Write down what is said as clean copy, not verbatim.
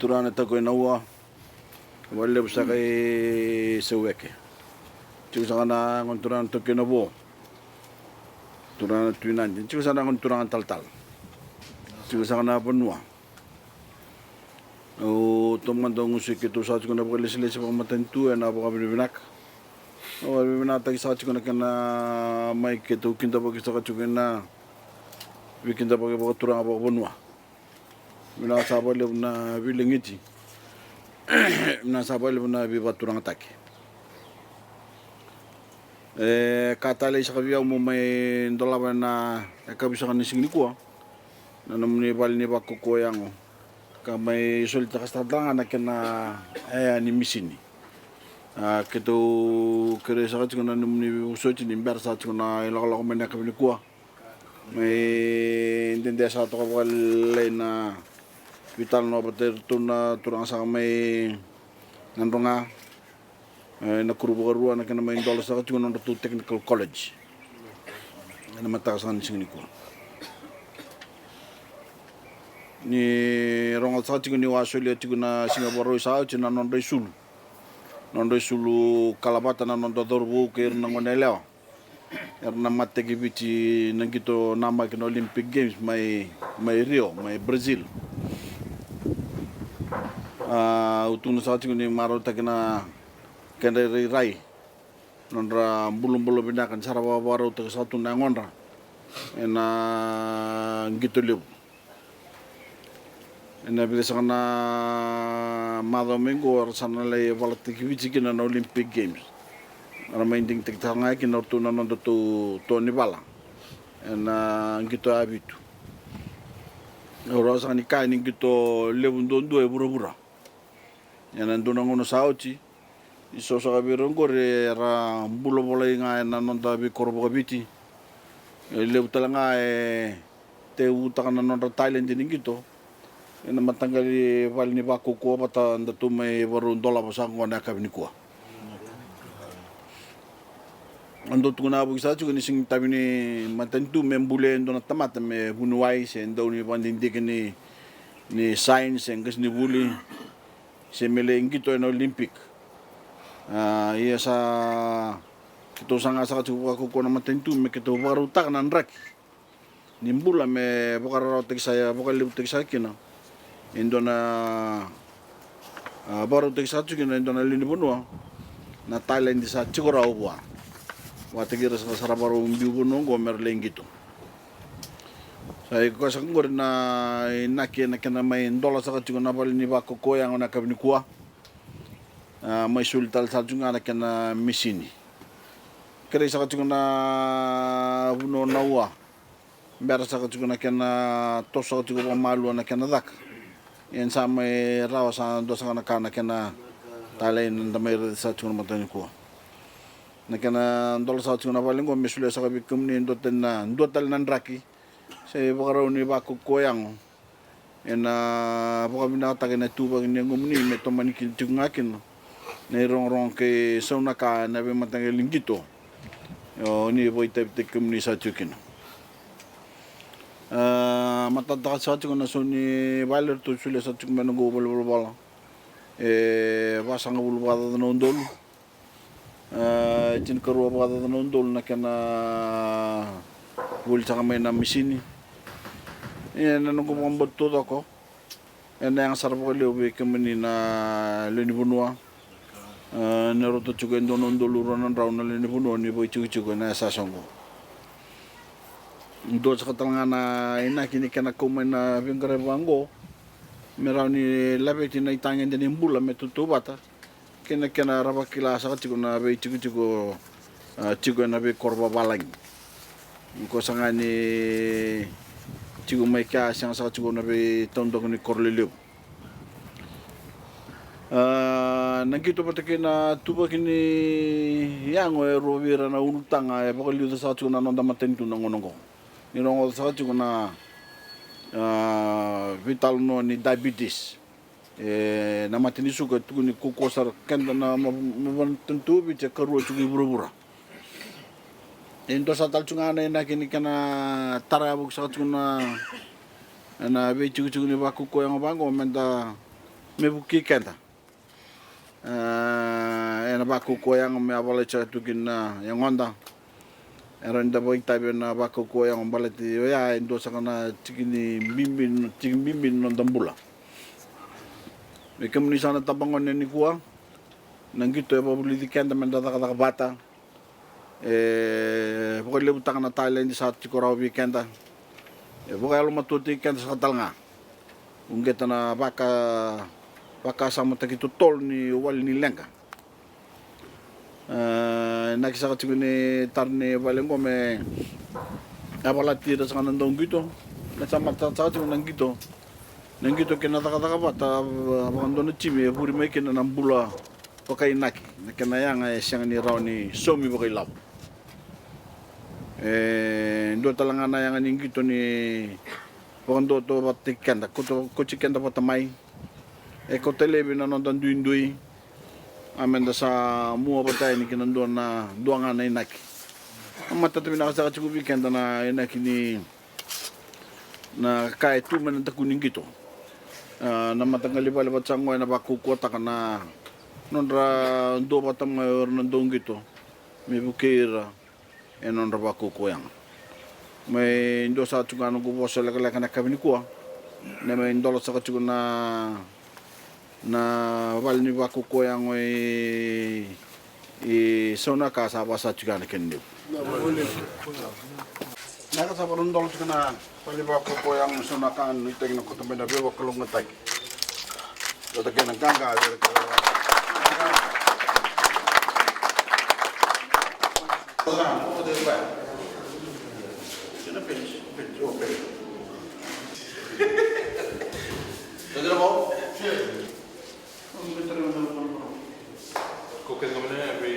Turana tako inaua wale busaka e seweke tiku sana ngon turana to kenabo turana tuinan tiku sana ngon turana tal tiku sana benua o toman dong usik itu sa tiku na lesi pamatentu na baka binak o bibina tagi sa tiku na kana mai ketu kinta bagi sa tiku na bikinta bagi baka turana baka benua mina sabale na bilingiti mina sabale na biba turang atake katale sa kabia mo may ndolaban na kabisa kan sing nikwa na namni bal ni bakko yango ka may solita kastadanga na kana ni misini keto kere sa kana namni usoti ni bersa kana ilako mena kabini kwa may intende sa to ka na vital no bater tuna turang sa may nandonga na kurubugarua na kana may dollars sa tuno to technical college na matasan singniko ni rongal sa tigo ni Australia tigo na Singapore sa china non sulu kalabata na non dorbu ke na ngoneleo na mategi biti nangito nama ke Olympic Games may Rio may Brazil utun sa tigo ni maro takina kende rai nondra bulum binakan sarawa baro to satu nangonra ena gitu liu ena bisa kana madomingo or sanale valati bici kina na Olympic Games ara mainding tiktanga kina tuna nondo to ni bala ena gitu abitu ora sani kaini gitu lewundondo e bura yana ndona ngono sauti iso sa birongo re ra bulo nga na nonda bi korbo biti leutala te utaka na nonda Thailand ni gitu ena matangali val ni bako ko bata ndatu may baru dola basa ngona kabini ko ando tuna bu sa chu ni sing tabini matantu membule ndona tamata me bunuai se ndo ni bandindi ni science engas ni buli se mele ngito en Olympic iya sa kito sanga sa chu ko na matantu me kito baru tak nan rak nimbula me bokara tek saya bokal tek saya kina indona baru tek sa chu kina indona lini bunua na Thailand di sa chukura ubwa wategira sa sarabaro mbiu no gomer lengito sai ko sang gor na inaki na kana may dola sa chu na bal ni bako ko yang na kabni kuwa may sultal sa chu na kana misini kere sa chu na buno nawa ber sa chu na kana to sa chu ko malu na kana dak en sa may rawa sa do sa kana Thailand na may sa chu na matani ko na kana ndol sa chu na balingo misule sa bikum ni ndotal nan raki se bakaraw ni bako koyang ena baka binata na tuba ni ngumni me to manikin tungakin na rong ke sauna ka na be matangal lingito o ni boy type tekum ni sa chukin matata sa chu na so ni baler to sule sa chuk mango bol basang bul bada no ndol tin karo bada no ndol na kana bul sa kamay na misini ena nung kumambot to ko ena yang sarap ko liubi kami na linibunua neroto chuko ndono ndoluro nan raw na linibunua ni boy chuko na sasongo ndo sa katalanga na ina kini kana kumay na bingare bango meraw ni labeti na itangan din imbula metutu bata kena rabakila sa chuko na boy chuko na be korba balang ko sangani chigo may ka siyang sa chigo na be tondong ni korliliw nangkito patake na tuba kini yango e rovira na ulutanga e pakaliu sa satu na nonda matentu na ngonongo. Ni rongo sa satu na vital no ni diabetes. Na matini suka tu ni kukosar kenda na mabantentu bicha karu tuki burubura. Endo sa tal chunga na kini kana tarabuk sa satu na bichu ni baku ko yang bango menda mebuki kenda. Ena baku ko yang me avale cha tukin yang onda. Era nda boy tabe na baku ko yang balati ya endo sakana tikini bimbin non dambula. Me kemni sana tabangon ni kuwa nangito e babuli dikenda menda taka bata. Pokoknya utang na Thailand di saat cikorau weekenda. Pokoknya lu matuti kenda sa katalnga. Unggeta na baka sama takitu tol ni wal ni lenga. Nakisa ka ni tarne balengo me abalati da sa nandong gitu. Nasama sa nang gitu. Nang gitu kena taka bata abando na chimi puri me kena nambula pakai naki. Nakena yang siyang ni raw ni somi pakai lab. Ndo talanga na yang aning gitu ni pokoknya to batikan da kucikan da patamay ko telebi na nonton duindui amenda sa mua batay ni kinando na duanga na inaki amata tabi na kasaka chuku weekend na inaki ni na kaya tu man ta kuning gitu na matangali bala batsangoy na bakukota kana nondra do batam ngayor nandong gitu may bukira nondra bakukoyang may indo sa chugano gubo sa laka na kabini kuwa na may indolo sa kachugana na walni bakuko yang sona ka sa basa chugana kende na ka sa parun dolo chugana walni bakuko yang sona kan iteng na kutumbe na bebo kalong ngatag do ta kenang kanga Kok kan kemana? Be,